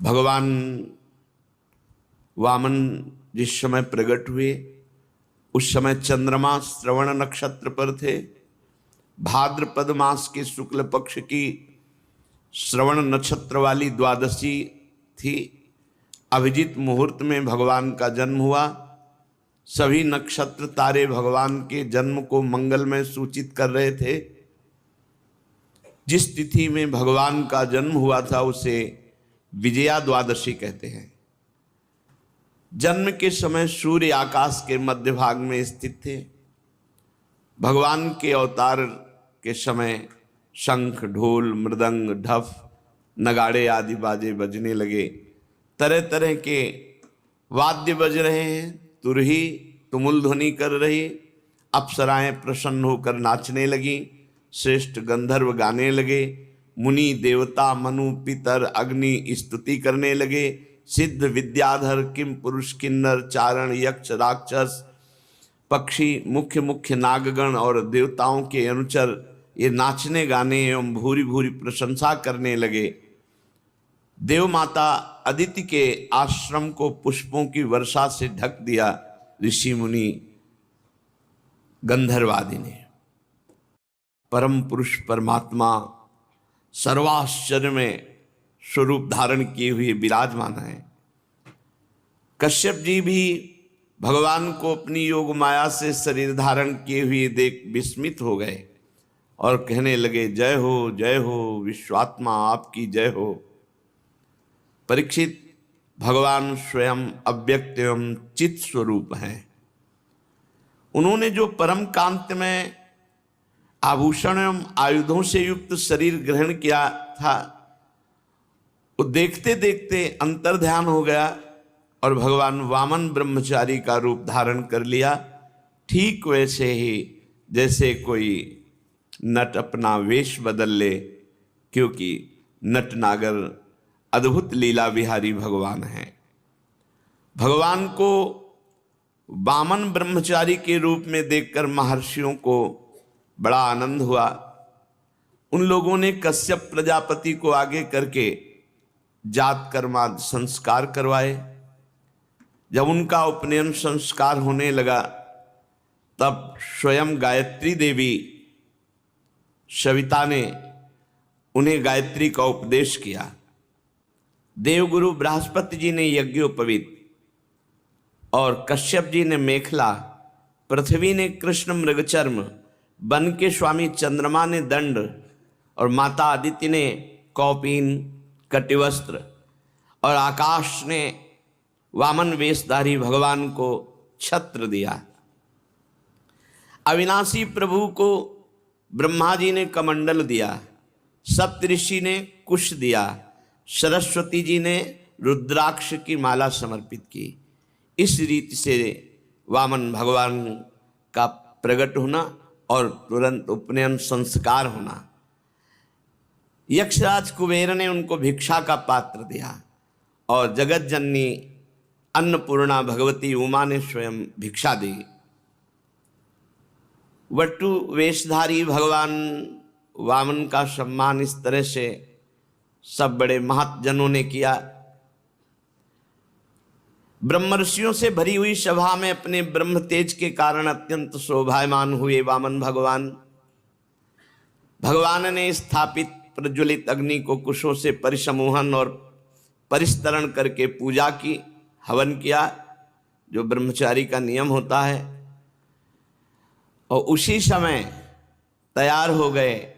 भगवान वामन जिस समय प्रकट हुए उस समय चंद्रमा श्रवण नक्षत्र पर थे। भाद्रपद मास के शुक्ल पक्ष की श्रवण नक्षत्र वाली द्वादशी थी। अभिजीत मुहूर्त में भगवान का जन्म हुआ। सभी नक्षत्र तारे भगवान के जन्म को मंगलमय सूचित कर रहे थे। जिस तिथि में भगवान का जन्म हुआ था उसे विजया द्वादशी कहते हैं। जन्म के समय सूर्य आकाश के मध्य भाग में स्थित थे। भगवान के अवतार के समय शंख, ढोल, मृदंग, ढफ, नगाड़े आदि बाजे बजने लगे। तरह तरह के वाद्य बज रहे हैं। तुरही तुमुल ध्वनि कर रही। अप्सराएं प्रसन्न होकर नाचने लगी। श्रेष्ठ गंधर्व गाने लगे। मुनि देवता मनु पितर अग्नि स्तुति करने लगे। सिद्ध विद्याधर किम पुरुष किन्नर चारण यक्ष राक्षस पक्षी मुख्य मुख्य नागगण और देवताओं के अनुचर ये नाचने गाने एवं भूरी भूरी प्रशंसा करने लगे। देव माता अदिति के आश्रम को पुष्पों की वर्षा से ढक दिया। ऋषि मुनि गंधर्वादि ने। परम पुरुष परमात्मा सर्वाश्चर्य में स्वरूप धारण किए हुए विराजमान है। कश्यप जी भी भगवान को अपनी योग माया से शरीर धारण किए हुए देख विस्मित हो गए और कहने लगे, जय हो विश्वात्मा आपकी जय हो। परीक्षित, भगवान स्वयं अव्यक्त एवं चित स्वरूप हैं। उन्होंने जो परम कांति में आभूषण एवं आयुधों से युक्त शरीर ग्रहण किया था वो देखते देखते अंतर्ध्यान हो गया और भगवान वामन ब्रह्मचारी का रूप धारण कर लिया। ठीक वैसे ही जैसे कोई नट अपना वेश बदल ले, क्योंकि नट नागर अद्भुत लीला विहारी भगवान हैं। भगवान को वामन ब्रह्मचारी के रूप में देखकर महर्षियों को बड़ा आनंद हुआ। उन लोगों ने कश्यप प्रजापति को आगे करके जात कर्माद संस्कार करवाए। जब उनका उपनयन संस्कार होने लगा तब स्वयं गायत्री देवी सविता ने उन्हें गायत्री का उपदेश किया। देवगुरु बृहस्पति जी ने यज्ञोपवीत और कश्यप जी ने मेखला, पृथ्वी ने कृष्ण मृगचर्म, वन के स्वामी चंद्रमा ने दंड और माता आदित्य ने कौपीन कटिवस्त्र और आकाश ने वामन वेशधारी भगवान को छत्र दिया। अविनाशी प्रभु को ब्रह्मा जी ने कमंडल दिया। सप्तऋषि ने कुश दिया। सरस्वती जी ने रुद्राक्ष की माला समर्पित की। इस रीति से वामन भगवान का प्रकट होना और तुरंत उपनयन संस्कार होना। यक्षराज कुबेर ने उनको भिक्षा का पात्र दिया और जगत जननी अन्नपूर्णा भगवती उमा ने स्वयं भिक्षा दी। वटु वेशधारी भगवान वामन का सम्मान इस तरह से सब बड़े महत्जनों ने किया। ब्रह्मर्षियों से भरी हुई सभा में अपने ब्रह्म तेज के कारण अत्यंत शोभायमान हुए वामन भगवान। भगवान ने स्थापित प्रज्वलित अग्नि को कुशों से परिसमूहन और परिस्तरण करके पूजा की, हवन किया, जो ब्रह्मचारी का नियम होता है। और उसी समय तैयार हो गए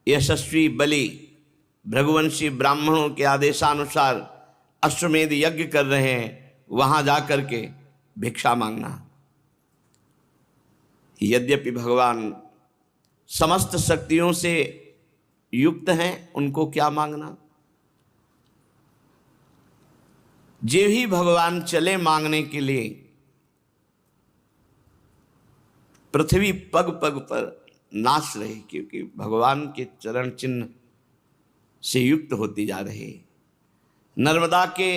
यशस्वी बलि भृगुवंशी ब्राह्मणों के आदेशानुसार अश्वमेध यज्ञ कर रहे हैं। वहां जाकर के भिक्षा मांगना। यद्यपि भगवान समस्त शक्तियों से युक्त हैं, उनको क्या मांगना। जे ही भगवान चले मांगने के लिए, पृथ्वी पग पग पर नाच रही, क्योंकि भगवान के चरण चिन्ह से युक्त होती जा रही। नर्मदा के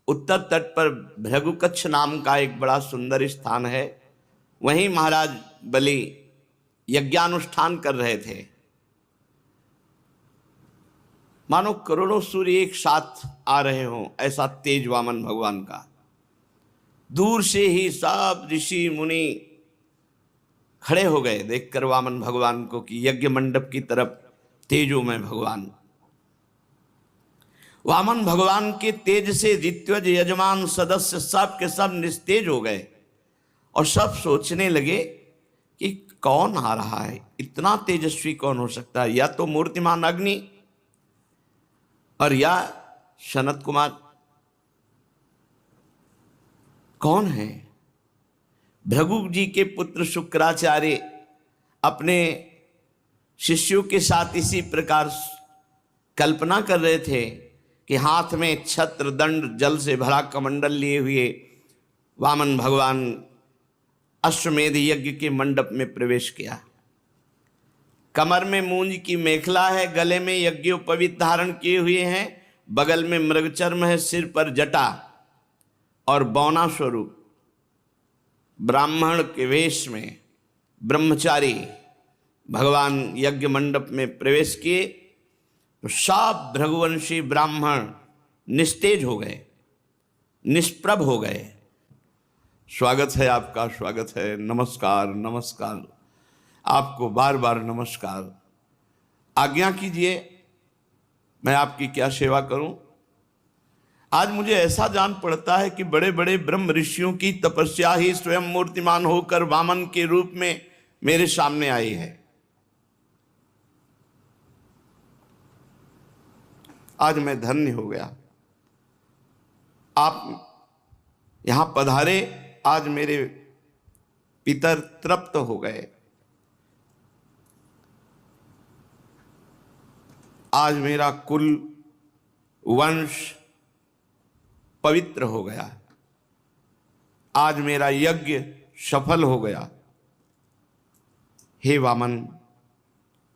उत्तर तट पर भृगुकच्छ नाम का एक बड़ा सुंदर स्थान है। वहीं महाराज बलि यज्ञानुष्ठान कर रहे थे। मानो करोड़ों सूर्य एक साथ आ रहे हों, ऐसा तेज वामन भगवान का। दूर से ही सब ऋषि मुनि खड़े हो गए देखकर वामन भगवान को कि यज्ञ मंडप की तरफ तेजो में भगवान। वामन भगवान के तेज से ऋत्विज यजमान सदस्य सब के सब निस्तेज हो गए और सब सोचने लगे कि कौन आ रहा है, इतना तेजस्वी कौन हो सकता है, या तो मूर्तिमान अग्नि और या सनत कुमार। कौन है? भृगु जी के पुत्र शुक्राचार्य अपने शिष्यों के साथ इसी प्रकार कल्पना कर रहे थे कि हाथ में छत्र दंड जल से भरा कमंडल लिए हुए वामन भगवान अश्वमेध यज्ञ के मंडप में प्रवेश किया। कमर में मूंज की मेखला है, गले में यज्ञोपवीत धारण किए हुए हैं, बगल में मृगचर्म है, सिर पर जटा और बौना स्वरूप ब्राह्मण के वेश में ब्रह्मचारी भगवान यज्ञ मंडप में प्रवेश किए तो सब भृगुवंशी ब्राह्मण निस्तेज हो गए, निष्प्रभ हो गए। स्वागत है आपका, स्वागत है, नमस्कार नमस्कार, आपको बार बार नमस्कार। आज्ञा कीजिए, मैं आपकी क्या सेवा करूं। आज मुझे ऐसा जान पड़ता है कि बड़े बड़े ब्रह्म ऋषियों की तपस्या ही स्वयं मूर्तिमान होकर वामन के रूप में मेरे सामने आई है। आज मैं धन्य हो गया, आप यहां पधारे, आज मेरे पितर तृप्त हो गए। आज मेरा कुल वंश पवित्र हो गया, आज मेरा यज्ञ सफल हो गया। हे वामन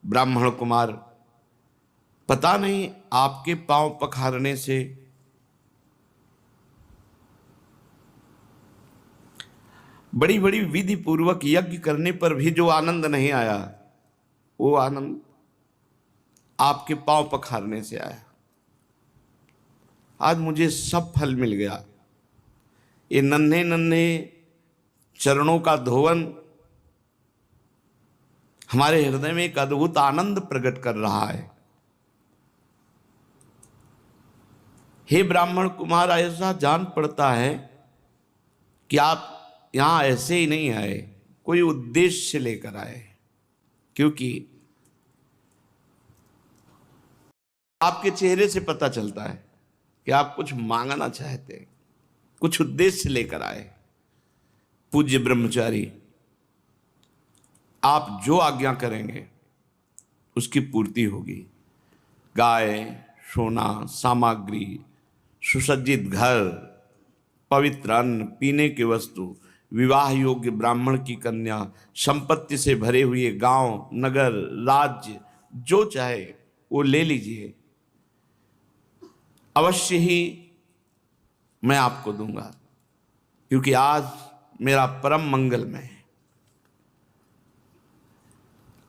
ब्राह्मण कुमार, पता नहीं आपके पांव पखारने से बड़ी बड़ी विधि पूर्वक यज्ञ करने पर भी जो आनंद नहीं आया, वो आनंद आपके पांव पखारने से आया। आज मुझे सब फल मिल गया। ये नन्हे नन्हे चरणों का धोवन हमारे हृदय में एक अद्भुत आनंद प्रकट कर रहा है। हे ब्राह्मण कुमार, ऐसा जान पड़ता है कि आप यहां ऐसे ही नहीं आए, कोई उद्देश्य से लेकर आए, क्योंकि आपके चेहरे से पता चलता है कि आप कुछ मांगना चाहते हैं, कुछ उद्देश्य लेकर आए। पूज्य ब्रह्मचारी, आप जो आज्ञा करेंगे उसकी पूर्ति होगी। गाय, सोना, सामग्री, सुसज्जित घर, पवित्र अन्न, पीने की वस्तु, विवाह योग्य ब्राह्मण की कन्या, संपत्ति से भरे हुए गांव, नगर, राज्य, जो चाहे वो ले लीजिए, अवश्य ही मैं आपको दूंगा, क्योंकि आज मेरा परम मंगलमय है।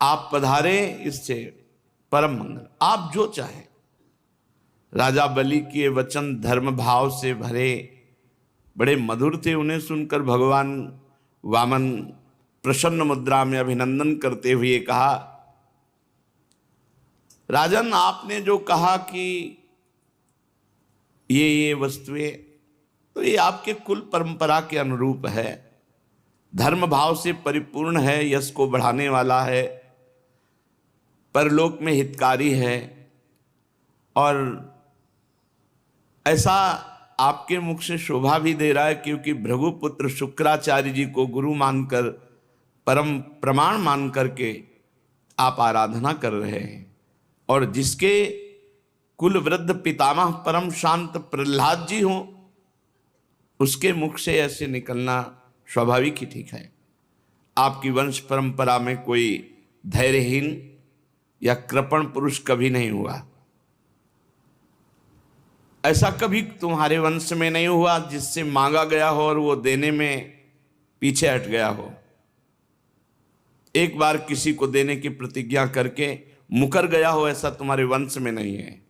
आप पधारे, इससे परम मंगल। आप जो चाहे। राजा बलि के वचन धर्म भाव से भरे, बड़े मधुर थे। उन्हें सुनकर भगवान वामन प्रसन्न मुद्रा में अभिनंदन करते हुए कहा, राजन, आपने जो कहा कि ये वस्तुएं, तो ये आपके कुल परंपरा के अनुरूप है, धर्म भाव से परिपूर्ण है, यश को बढ़ाने वाला है, परलोक में हितकारी है, और ऐसा आपके मुख से शोभा भी दे रहा है, क्योंकि भृगुपुत्र शुक्राचार्य जी को गुरु मानकर, परम प्रमाण मान करके आप आराधना कर रहे हैं, और जिसके कुल वृद्ध पितामह परम शांत प्रहलाद जी हों, उसके मुख से ऐसे निकलना स्वाभाविक ही ठीक है। आपकी वंश परंपरा में कोई धैर्यहीन या कृपण पुरुष कभी नहीं हुआ। ऐसा कभी तुम्हारे वंश में नहीं हुआ जिससे मांगा गया हो और वो देने में पीछे हट गया हो। एक बार किसी को देने की प्रतिज्ञा करके मुकर गया हो, ऐसा तुम्हारे वंश में नहीं है।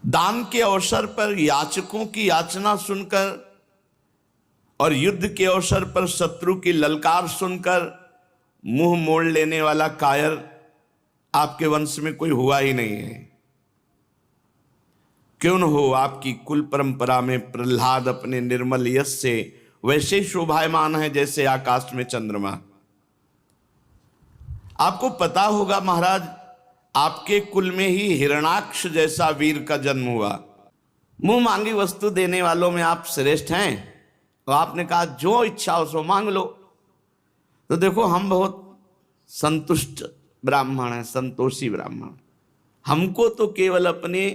दान के अवसर पर याचकों की याचना सुनकर और युद्ध के अवसर पर शत्रु की ललकार सुनकर मुंह मोड़ लेने वाला कायर आपके वंश में कोई हुआ ही नहीं है। क्यों न हो, आपकी कुल परंपरा में प्रहलाद अपने निर्मल यश से वैसे शोभायमान है जैसे आकाश में चंद्रमा। आपको पता होगा महाराज, आपके कुल में ही हिरणाक्ष जैसा वीर का जन्म हुआ। मुंह मांगी वस्तु देने वालों में आप श्रेष्ठ हैं। तो आपने कहा जो इच्छा हो सो मांग लो। तो देखो, हम बहुत संतुष्ट ब्राह्मण हैं, संतोषी ब्राह्मण। हमको तो केवल अपने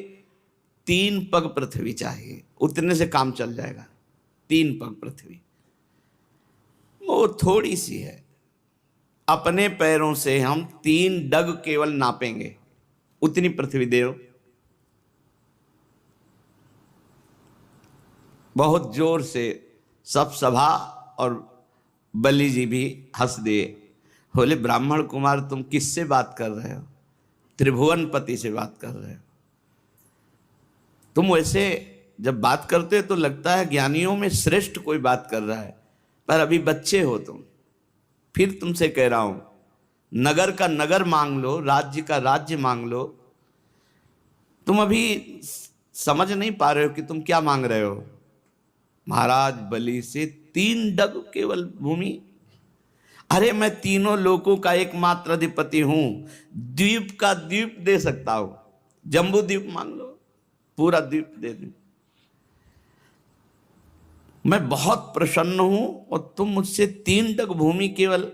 3 पग पृथ्वी चाहिए, उतने से काम चल जाएगा। 3 पग पृथ्वी वो थोड़ी सी है। अपने पैरों से हम 3 डग केवल नापेंगे, उतनी पृथ्वी दे दो। बहुत जोर से सब सभा और बलि जी भी हंस दिए। बोले, ब्राह्मण कुमार तुम किससे बात कर रहे हो? त्रिभुवन पति से बात कर रहे हो। तुम वैसे जब बात करते हो तो लगता है ज्ञानियों में श्रेष्ठ कोई बात कर रहा है, पर अभी बच्चे हो तुम। फिर तुमसे कह रहा हूं, नगर का नगर मांग लो, राज्य का राज्य मांग लो। तुम अभी समझ नहीं पा रहे हो कि तुम क्या मांग रहे हो। महाराज बलि से 3 डग केवल भूमि। अरे मैं तीनों लोकों का एकमात्र अधिपति हूं, द्वीप का द्वीप दे सकता हूं। जम्बू द्वीप मांग लो, पूरा द्वीप दे दूं। मैं बहुत प्रसन्न हूं और तुम मुझसे 3 डग भूमि केवल।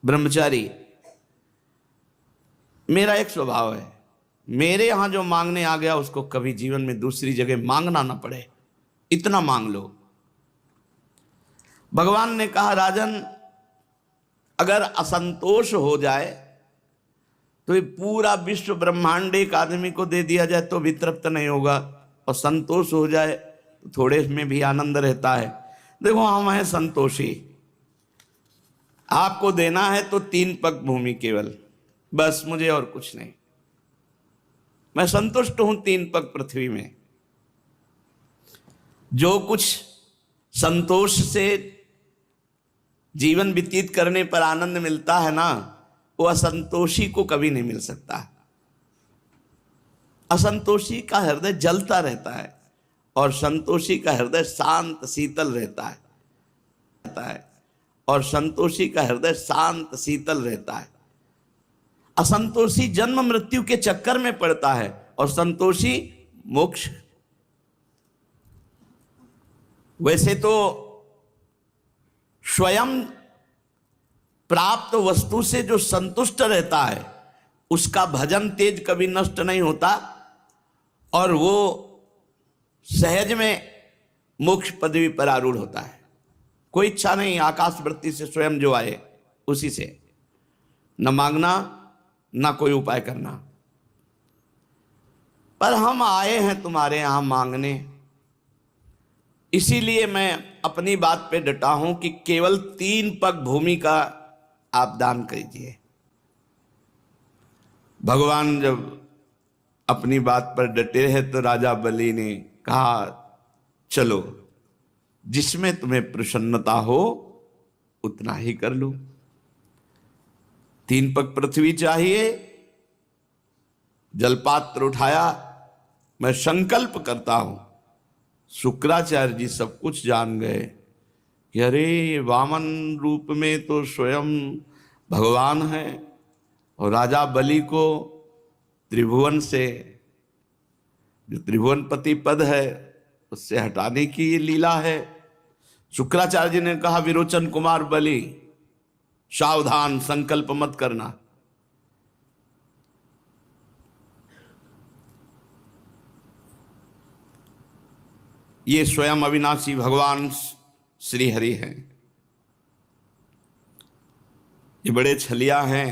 ब्रह्मचारी, मेरा एक स्वभाव है, मेरे यहां जो मांगने आ गया उसको कभी जीवन में दूसरी जगह मांगना ना पड़े, इतना मांग लो। भगवान ने कहा, राजन अगर असंतोष हो जाए तो ये पूरा विश्व ब्रह्मांड एक आदमी को दे दिया जाए तो भी तृप्त नहीं होगा, और संतोष हो जाए तो थोड़े में भी आनंद रहता है। देखो, हम हैं संतोषी। आपको देना है तो 3 पग भूमि केवल, बस, मुझे और कुछ नहीं। मैं संतुष्ट हूं 3 पग पृथ्वी में। जो कुछ संतोष से जीवन व्यतीत करने पर आनंद मिलता है ना, वो असंतोषी को कभी नहीं मिल सकता। असंतोषी का हृदय जलता रहता है और संतोषी का हृदय शांत शीतल रहता है। और संतोषी का हृदय शांत शीतल रहता है। असंतोषी जन्म मृत्यु के चक्कर में पड़ता है और संतोषी मोक्ष। वैसे तो स्वयं प्राप्त वस्तु से जो संतुष्ट रहता है उसका भजन तेज कभी नष्ट नहीं होता, और वो सहज में मोक्ष पदवी पर आरूढ़ होता है। कोई इच्छा नहीं, आकाश वृत्ति से स्वयं जो आए उसी से, न मांगना न कोई उपाय करना। पर हम आए हैं तुम्हारे यहां मांगने, इसीलिए मैं अपनी बात पे डटा हूं कि केवल 3 पग भूमि का आप दान कीजिए। भगवान जब अपनी बात पर डटे हैं तो राजा बलि ने कहा, चलो जिसमें तुम्हें प्रसन्नता हो उतना ही कर लो। 3 पग पृथ्वी चाहिए। जलपात्र उठाया, मैं संकल्प करता हूं। शुक्राचार्य जी सब कुछ जान गए कि अरे, वामन रूप में तो स्वयं भगवान है, और राजा बलि को त्रिभुवन से, जो त्रिभुवनपति पद है, उससे हटाने की ये लीला है। शुक्राचार्य जी ने कहा, विरोचन कुमार बलि, सावधान, संकल्प मत करना। ये स्वयं अविनाशी भगवान श्री हरि हैं। ये बड़े छलिया हैं।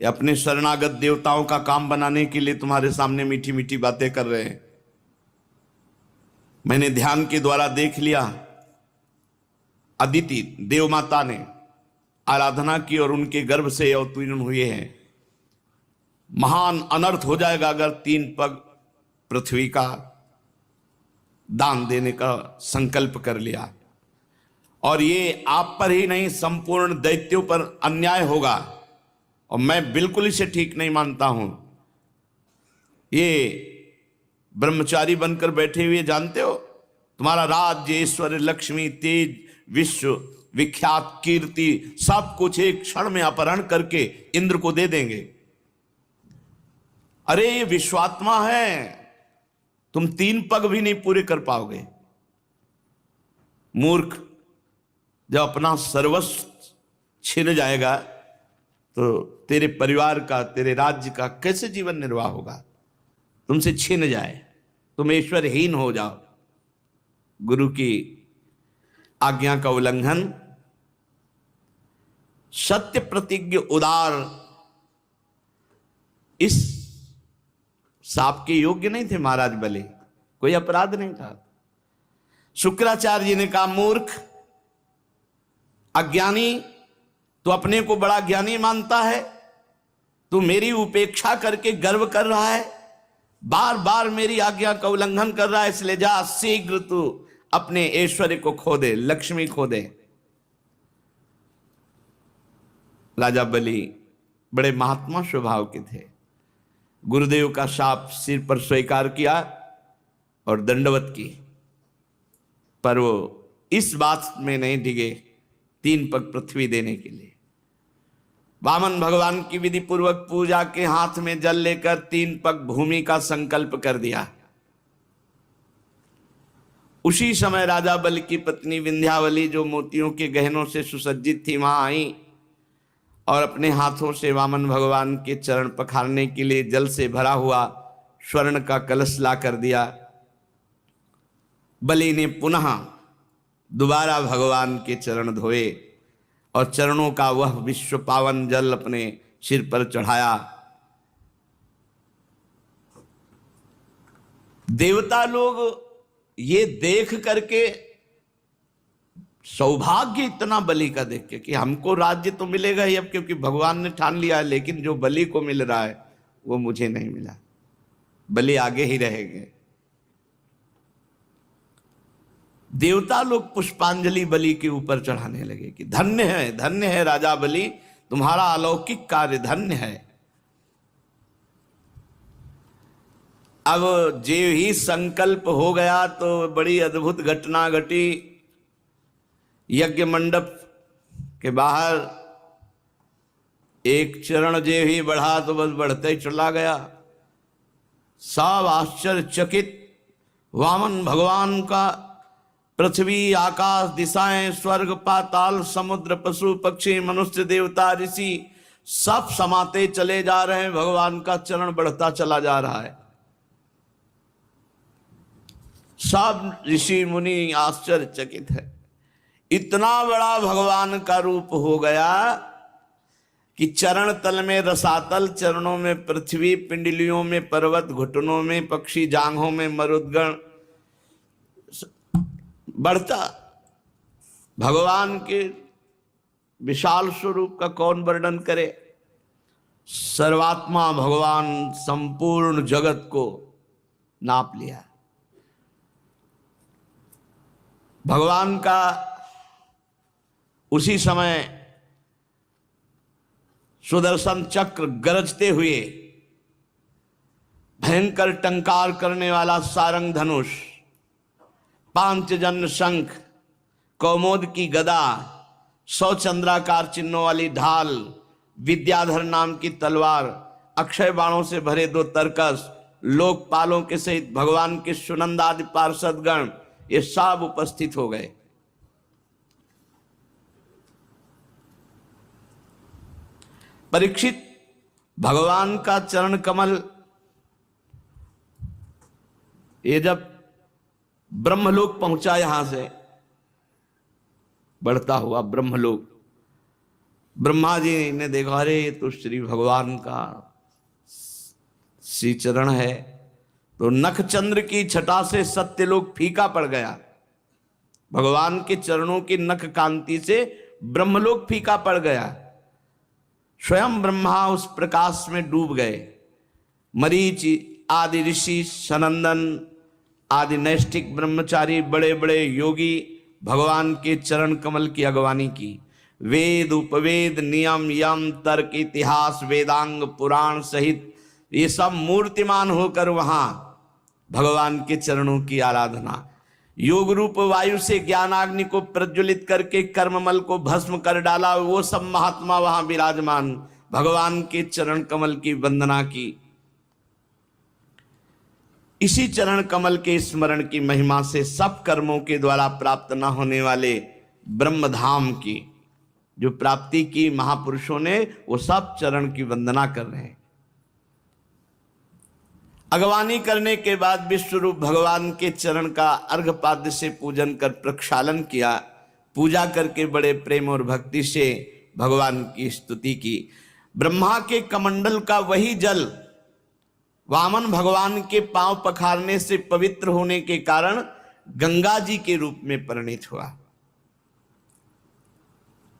ये अपने शरणागत देवताओं का काम बनाने के लिए तुम्हारे सामने मीठी मीठी बातें कर रहे हैं। मैंने ध्यान के द्वारा देख लिया, अदिति देव माता ने आराधना की और उनके गर्भ से अवतीर्ण हुए हैं। महान अनर्थ हो जाएगा अगर 3 पग पृथ्वी का दान देने का संकल्प कर लिया। और ये आप पर ही नहीं, संपूर्ण दैत्यों पर अन्याय होगा, और मैं बिल्कुल इसे ठीक नहीं मानता हूं। ये ब्रह्मचारी बनकर बैठे हुए, जानते हो, तुम्हारा राज्य, ऐश्वर्य, लक्ष्मी, तेज, विश्व विख्यात कीर्ति, सब कुछ एक क्षण में अपहरण करके इंद्र को दे देंगे। अरे ये विश्वात्मा है, तुम 3 पग भी नहीं पूरे कर पाओगे। मूर्ख, जब अपना सर्वस्व छिन जाएगा तो तेरे परिवार का, तेरे राज्य का कैसे जीवन निर्वाह होगा? तुमसे छिन जाए, तुम ऐश्वर्यहीन हो जाओ। गुरु की आज्ञा का उल्लंघन, सत्य प्रतिज्ञ उदार, इस साप के योग्य नहीं थे महाराज बलि, कोई अपराध नहीं था। शुक्राचार्य जी ने कहा, मूर्ख, अज्ञानी, तू अपने को बड़ा ज्ञानी मानता है, तू मेरी उपेक्षा करके गर्व कर रहा है, बार बार मेरी आज्ञा का उल्लंघन कर रहा है, इसलिए जा शीघ्र तू अपने ऐश्वर्य को खो दे, लक्ष्मी खो दे। राजा बलि बड़े महात्मा स्वभाव के थे। गुरुदेव का शाप सिर पर स्वीकार किया और दंडवत की, पर वो इस बात में नहीं डिगे 3 पग पृथ्वी देने के लिए। वामन भगवान की विधि पूर्वक पूजा के हाथ में जल लेकर 3 पग भूमि का संकल्प कर दिया। उसी समय राजा बलि की पत्नी विंध्यावली, जो मोतियों के गहनों से सुसज्जित थी, वहां आई और अपने हाथों से वामन भगवान के चरण पखारने के लिए जल से भरा हुआ स्वर्ण का कलश ला कर दिया। बलि ने पुनः दोबारा भगवान के चरण धोए और चरणों का वह विश्व पावन जल अपने सिर पर चढ़ाया। देवता लोग ये देख करके, सौभाग्य इतना बलि का देख के कि हमको राज्य तो मिलेगा ही अब, क्योंकि भगवान ने ठान लिया है, लेकिन जो बलि को मिल रहा है वो मुझे नहीं मिला, बलि आगे ही रहेंगे। देवता लोग पुष्पांजलि बलि के ऊपर चढ़ाने लगे कि धन्य है राजा बलि, तुम्हारा अलौकिक कार्य धन्य है। अब जो ही संकल्प हो गया तो बड़ी अद्भुत घटना घटी। यज्ञ मंडप के बाहर एक चरण जो ही बढ़ा तो बस बढ़ते ही चला गया। सब आश्चर्यचकित, वामन भगवान का पृथ्वी, आकाश, दिशाएं, स्वर्ग, पाताल, समुद्र, पशु पक्षी, मनुष्य, देवता, ऋषि सब समाते चले जा रहे हैं। भगवान का चरण बढ़ता चला जा रहा है। सब ऋषि मुनि आश्चर्यचकित है। इतना बड़ा भगवान का रूप हो गया कि चरण तल में रसातल, चरणों में पृथ्वी, पिंडलियों में पर्वत, घुटनों में पक्षी, जांघों में मरुदगण बढ़ता। भगवान के विशाल स्वरूप का कौन वर्णन करे। सर्वात्मा भगवान संपूर्ण जगत को नाप लिया। भगवान का उसी समय सुदर्शन चक्र गरजते हुए, भयंकर टंकार करने वाला सारंग धनुष, पांचजन्य शंख, कौमोद की गदा, 100 चंद्राकार चिन्हों वाली ढाल, विद्याधर नाम की तलवार, अक्षय बाणों से भरे 2 तरकस, लोकपालों के सहित भगवान के सुनंदादि पार्षदगण, ये सब उपस्थित हो गए। परीक्षित, भगवान का चरण कमल ये जब ब्रह्मलोक पहुंचा, यहां से बढ़ता हुआ ब्रह्मलोक, ब्रह्मा जी ने देखा, अरे ये तो श्री भगवान का श्री चरण है। तो नखचंद्र की छटा से सत्यलोक फीका पड़ गया। भगवान के चरणों की नख कांति से ब्रह्मलोक फीका पड़ गया। स्वयं ब्रह्मा उस प्रकाश में डूब गए। मरीच आदि ऋषि, सनंदन आदि नैष्ठिक ब्रह्मचारी, बड़े बड़े योगी भगवान के चरण कमल की अगवानी की। वेद उपवेद नियम यम तर्क इतिहास वेदांग पुराण सहित ये सब मूर्तिमान होकर वहां भगवान के चरणों की आराधना। योग रूप वायु से ज्ञानाग्नि को प्रज्वलित करके कर्ममल को भस्म कर डाला, वो सब महात्मा वहां विराजमान भगवान के चरण कमल की वंदना की। इसी चरण कमल के स्मरण की महिमा से सब कर्मों के द्वारा प्राप्त न होने वाले ब्रह्मधाम की जो प्राप्ति की महापुरुषों ने, वो सब चरण की वंदना कर रहे हैं। अगवानी करने के बाद विश्वरूप भगवान के चरण का अर्घपाद्य से पूजन कर प्रक्षालन किया। पूजा करके बड़े प्रेम और भक्ति से भगवान की स्तुति की। ब्रह्मा के कमंडल का वही जल वामन भगवान के पांव पखारने से पवित्र होने के कारण गंगा जी के रूप में परिणित हुआ।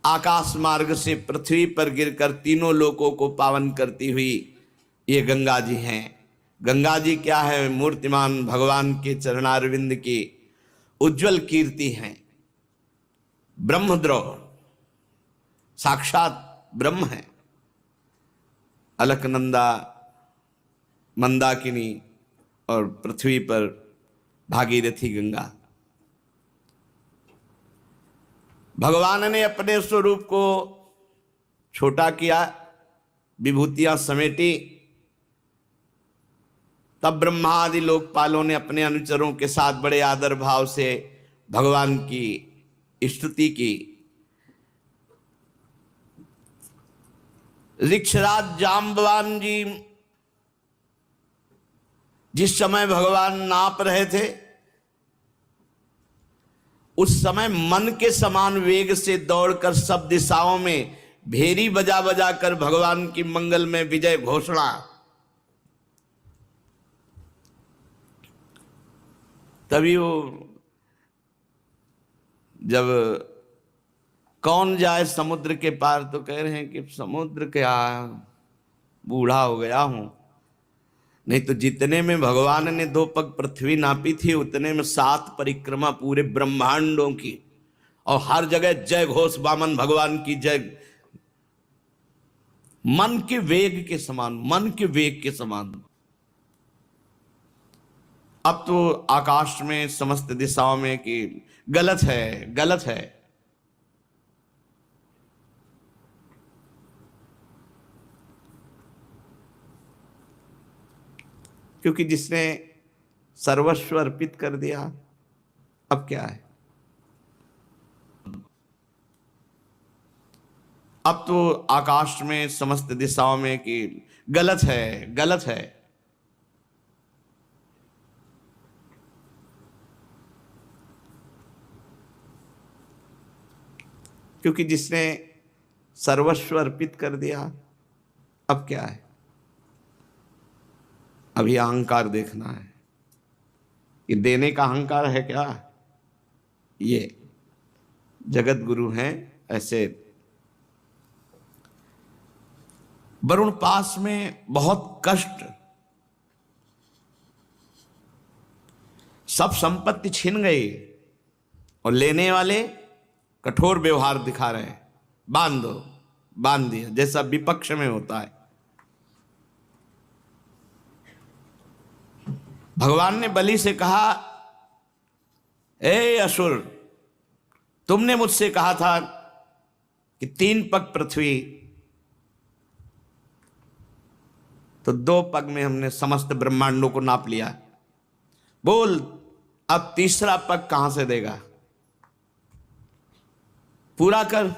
आकाश मार्ग से पृथ्वी पर गिरकर तीनों लोकों को पावन करती हुई ये गंगा जी हैं। गंगा जी क्या है? मूर्तिमान भगवान के चरणारविंद की उज्जवल कीर्ति है। ब्रह्मद्रोह साक्षात ब्रह्म है। अलकनंदा, मंदाकिनी और पृथ्वी पर भागीरथी गंगा। भगवान ने अपने स्वरूप को छोटा किया, विभूतियां समेटी, तब ब्रह्मा आदि लोकपालों ने अपने अनुचरों के साथ बड़े आदर भाव से भगवान की स्तुति की। ऋक्षराज जाम्बवान जी जिस समय भगवान नाप रहे थे, उस समय मन के समान वेग से दौड़कर सब दिशाओं में भेरी बजा बजा कर भगवान की मंगल में विजय घोषणा। तभी वो जब कौन जाए समुद्र के पार, तो कह रहे हैं कि समुद्र क्या, बूढ़ा हो गया हूं। नहीं तो जितने में भगवान ने 2 पग पृथ्वी नापी थी, उतने में 7 परिक्रमा पूरे ब्रह्मांडों की, और हर जगह जय घोष वामन भगवान की जय। मन के वेग के समान, मन के वेग के समान। अब तो आकाश में समस्त दिशाओं में कि गलत है, गलत है। क्योंकि जिसने सर्वस्व अर्पित कर दिया, अब क्या है? अब तो आकाश में समस्त दिशाओं में कि गलत है, गलत है। क्योंकि जिसने सर्वस्व अर्पित कर दिया, अब क्या है? अभी अहंकार देखना है। ये देने का अहंकार है क्या? ये जगत गुरु हैं ऐसे। वरुण पास में बहुत कष्ट, सब संपत्ति छिन गई और लेने वाले कठोर व्यवहार दिखा रहे हैं। बांध दो, बांध दिया, जैसा विपक्ष में होता है। भगवान ने बलि से कहा, ए असुर, तुमने मुझसे कहा था कि 3 पग पृथ्वी, तो 2 पग में हमने समस्त ब्रह्मांडों को नाप लिया। बोल अब तीसरा पग कहां से देगा? पूरा कर।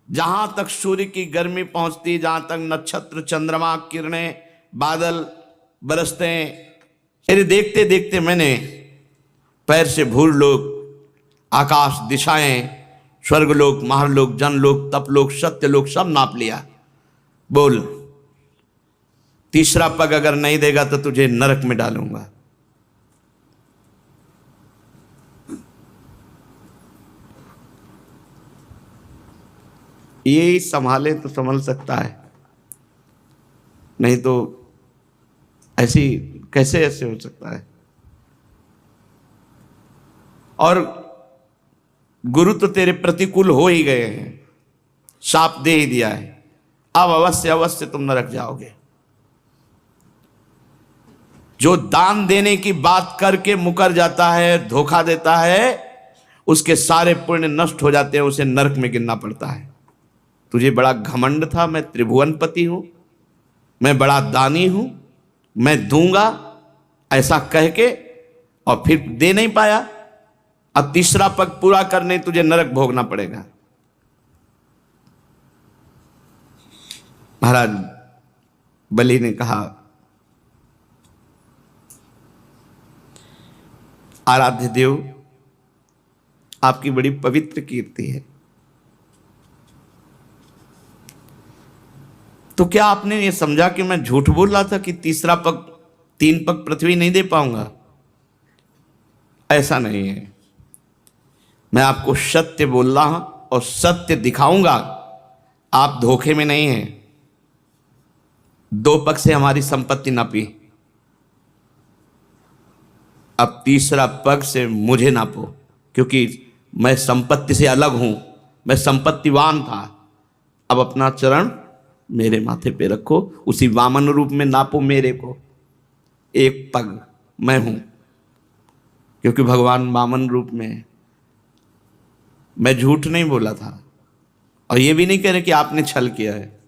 जहां तक सूर्य की गर्मी पहुंचती, जहां तक नक्षत्र चंद्रमा किरणें बादल बरसते हैं, मेरे देखते देखते मैंने पैर से भूलोक, आकाश, दिशाएं, स्वर्गलोक, महरलोक, जनलोक, तपलोक, सत्यलोक सब नाप लिया। बोल तीसरा पग अगर नहीं देगा तो तुझे नरक में डालूंगा। ये संभाले तो संभल सकता है। नहीं तो ऐसी कैसे ऐसे हो सकता है। और गुरु तो तेरे प्रतिकूल हो ही गए हैं, शाप दे ही दिया है, अब अवश्य अवश्य तुम नरक जाओगे। जो दान देने की बात करके मुकर जाता है, धोखा देता है, उसके सारे पुण्य नष्ट हो जाते हैं, उसे नरक में गिरना पड़ता है। तुझे बड़ा घमंड था, मैं त्रिभुवनपति हूं, मैं बड़ा दानी हूं, मैं दूंगा, ऐसा कह के, और फिर दे नहीं पाया। अब तीसरा पग पूरा करने तुझे नरक भोगना पड़ेगा। महाराज बलि ने कहा, आराध्य देव, आपकी बड़ी पवित्र कीर्ति है, तो क्या आपने ये समझा कि मैं झूठ बोल रहा था कि तीसरा पग, 3 पग पृथ्वी नहीं दे पाऊंगा? ऐसा नहीं है, मैं आपको सत्य बोल रहा हूं और सत्य दिखाऊंगा। आप धोखे में नहीं हैं। 2 पग से हमारी संपत्ति नापी, अब तीसरा पग से मुझे नापो, क्योंकि मैं संपत्ति से अलग हूं, मैं संपत्तिवान था। अब अपना चरण मेरे माथे पे रखो, उसी वामन रूप में नापो मेरे को। 1 पग मैं हूं, क्योंकि भगवान वामन रूप में है। मैं झूठ नहीं बोला था, और ये भी नहीं कह रहे कि आपने छल किया है।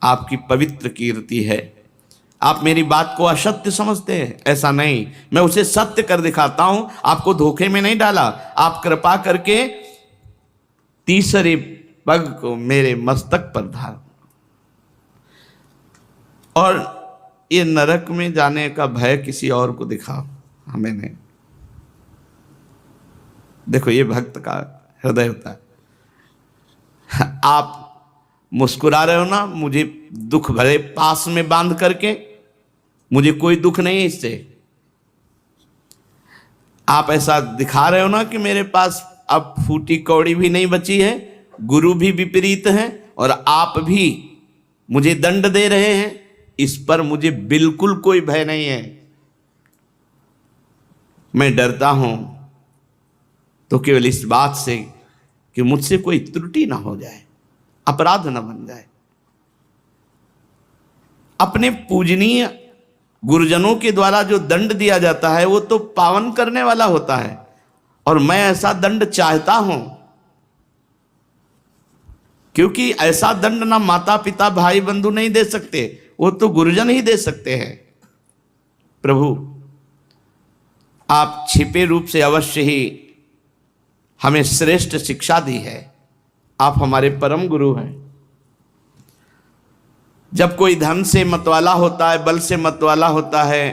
आपकी पवित्र कीर्ति है। आप मेरी बात को असत्य समझते हैं, ऐसा नहीं, मैं उसे सत्य कर दिखाता हूं, आपको धोखे में नहीं डाला। आप कृपा करके तीसरे पग को मेरे मस्तक पर धार, और ये नरक में जाने का भय किसी और को दिखाओ, हमें नहीं। देखो, ये भक्त का हृदय होता है। आप मुस्कुरा रहे हो ना, मुझे दुख भरे पास में बांध करके, मुझे कोई दुख नहीं है इससे। आप ऐसा दिखा रहे हो ना कि मेरे पास अब फूटी कौड़ी भी नहीं बची है, गुरु भी विपरीत हैं, और आप भी मुझे दंड दे रहे हैं, इस पर मुझे बिल्कुल कोई भय नहीं है। मैं डरता हूं तो केवल इस बात से कि मुझसे कोई त्रुटि ना हो जाए, अपराध ना बन जाए। अपने पूजनीय गुरुजनों के द्वारा जो दंड दिया जाता है वो तो पावन करने वाला होता है, और मैं ऐसा दंड चाहता हूं, क्योंकि ऐसा दंड ना माता पिता भाई बंधु नहीं दे सकते, वो तो गुरुजन ही दे सकते हैं। प्रभु, आप छिपे रूप से अवश्य ही हमें श्रेष्ठ शिक्षा दी है। आप हमारे परम गुरु हैं। जब कोई धन से मतवाला होता है, बल से मतवाला होता है,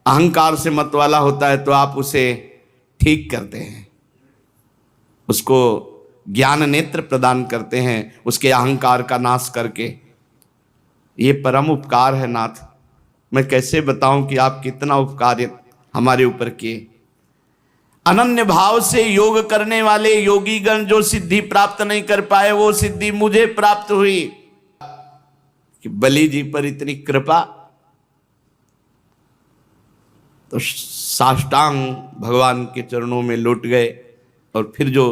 अहंकार से मतवाला होता है, तो आप उसे ठीक करते हैं, उसको ज्ञान नेत्र प्रदान करते हैं, उसके अहंकार का नाश करके। ये परम उपकार है नाथ। मैं कैसे बताऊं कि आप कितना उपकार हमारे ऊपर किए। अनन्य भाव से योग करने वाले योगी गण जो सिद्धि प्राप्त नहीं कर पाए, वो सिद्धि मुझे प्राप्त हुई। कि बलि जी पर इतनी कृपा, तो साष्टांग भगवान के चरणों में लौट गए, और फिर जो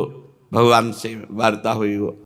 भगवान से वार्ता हुई वो